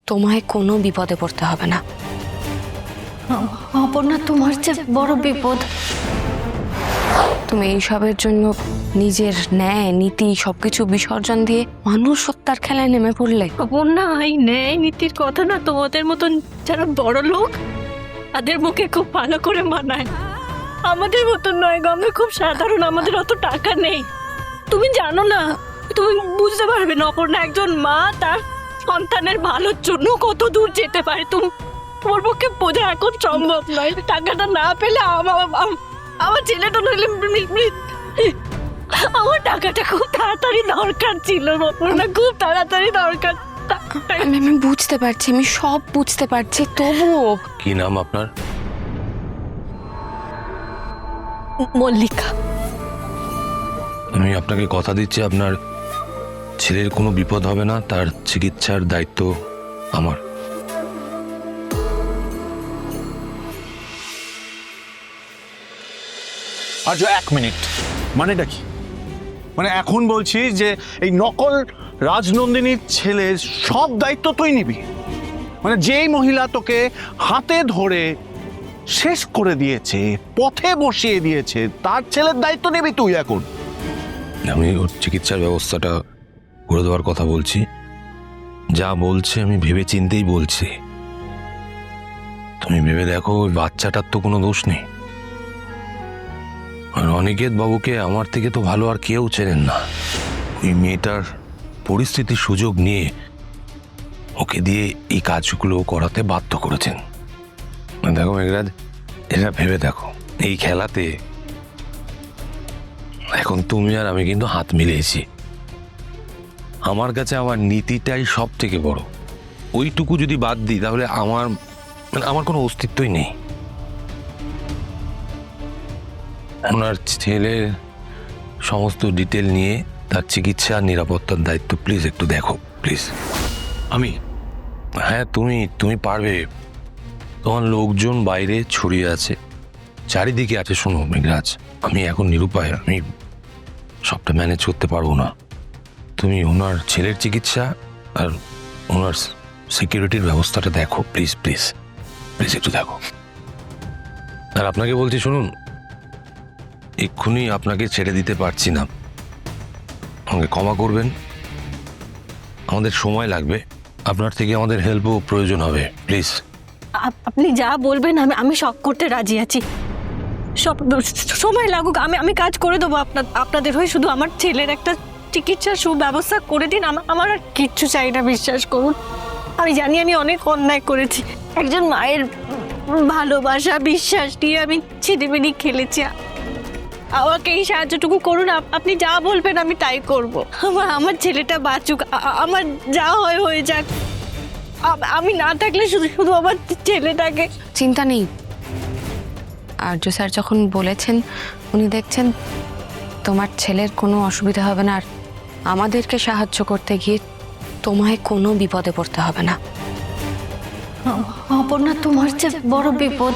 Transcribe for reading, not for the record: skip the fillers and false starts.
তোমায় কোনো বিপদে পড়তে হবে না। অপর্ণা, তোমার যে বড় বিপদ। তুমি এইসবের জন্য নিজের ন্যায় নীতি সবকিছু বিসর্জন দিয়ে মানুষ হত্যার খেলায় নেমে পড়লে। অপর্ণা, এই ন্যায় নীতির কথা না তোমাদের মতন যারা বড় লোক তাদের মুখে খুব ভালো করে মানায়, আমাদের মতন নয় গো। আমরা খুব সাধারণ, আমাদের অত টাকা নেই। তুমি জানো না, তুমি বুঝতে পারবে না অপর্ণা, একজন মা তার সন্তানের ভালোর জন্য কত দূর যেতে পারে। তোমার পক্ষে বোঝা এখন সম্ভব নয়। টাকাটা না পেলে আমার ছেলেটা নইলে আমার টাকাটা খুব তাড়াতাড়ি দরকার ছিল অপর্ণা, খুব তাড়াতাড়ি দরকার। আমি বুঝতে পারছি, আমি সব বুঝতে পারছি, তবুও। কি নাম আপনার? মল্লিকা। আমি আপনাকে কথা দিচ্ছি আপনার ছেলের কোনো বিপদ হবে না, তার চিকিৎসার দায়িত্ব আমার। আজ 1 মিনিট, মানেটা কি? মানে এখন বলছিস যে এই নকল রাজনন্দিনীর ছেলের সব দায়িত্ব তুই নিবি? মানে যেই মহিলা তোকে হাতে ধরে শেষ করে দিয়েছে, পথে বসিয়ে দিয়েছে, তার ছেলের দায়িত্ব নিবি তুই এখন? আমি ওর চিকিৎসার ব্যবস্থাটা করে দেওয়ার কথা বলছি। যা বলছে আমি ভেবে চিন্তেই বলছি। তুমি ভেবে দেখো, ওই বাচ্চাটার তো কোনো দোষ নেই। আর অনিকেত বাবুকে আমার থেকে তো ভালো আর কেউ চেনেন না। ওই মেয়েটার পরিস্থিতির সুযোগ নিয়ে ওকে দিয়ে এই কাজগুলো করাতে বাধ্য করেছেন। দেখো মেঘরাজ, এটা ভেবে দেখো, এই খেলাতে এখন তুমি আর আমি কিন্তু হাত মিলিয়েছি। আমার কাছে আমার নীতিটাই সব থেকে বড়। ওইটুকু যদি বাদ দিই তাহলে আমার কোনো অস্তিত্বই নেই। ওনার ছেলের সমস্ত ডিটেল নিয়ে তার চিকিৎসা আর নিরাপত্তার দায়িত্ব প্লিজ একটু দেখো, প্লিজ। আমি? হ্যাঁ, তুমি পারবে। তোমার লোকজন বাইরে ছড়িয়ে আছে, চারিদিকে আছে। শোনো মেঘরাজ, আমি এখন নিরুপায়, আমি সবটা ম্যানেজ করতে পারবো না। তুমি ওনার ছেলের চিকিৎসা আর ওনার সিকিউরিটির ব্যবস্থাটা দেখো, প্লিজ প্লিজ প্লিজ একটু দেখো। আর আপনাকে বলছি, শুনুন, এক্ষুনি আপনাকে ছেড়ে দিতে পারছি না, আমাকে ক্ষমা করবেন। আমাদের সময় লাগবে, আপনার থেকে আমাদের হেল্পও প্রয়োজন হবে, প্লিজ। আপনি যা বলবেন আমি সব করতে রাজি আছি। সব সময় লাগুক, আমি কাজ করে দেবো আপনাদের হয়ে। শুধু আমার ছেলের একটা চিকিৎসার সুব্যবস্থা করে দিন। আমার আর কিচ্ছু চাই না, বিশ্বাস করুন। আমি জানি আমি অনেক অন্যায় করেছি। একজন মায়ের ভালোবাসা বিশ্বাস দিয়ে আমি ছিনিমিনি খেলেছি। আমাকে এই সাহায্যটুকু করুন। আপনি যা বলবেন আমি তাই করব। আমার ছেলেটা বাঁচুক, আমার যা হয় হয়ে যাক। আমি না থাকলে শুধু আমার ছেলেটাকে। চিন্তা নেই, আর্য স্যার যখন বলেছেন উনি দেখছেন তোমার ছেলের কোনো অসুবিধা হবে না, আর আমাদেরকে সাহায্য করতে গিয়ে তোমায় কোনো বিপদে পড়তে হবে না। অপর্ণা, তোমার যে বড় বিপদ।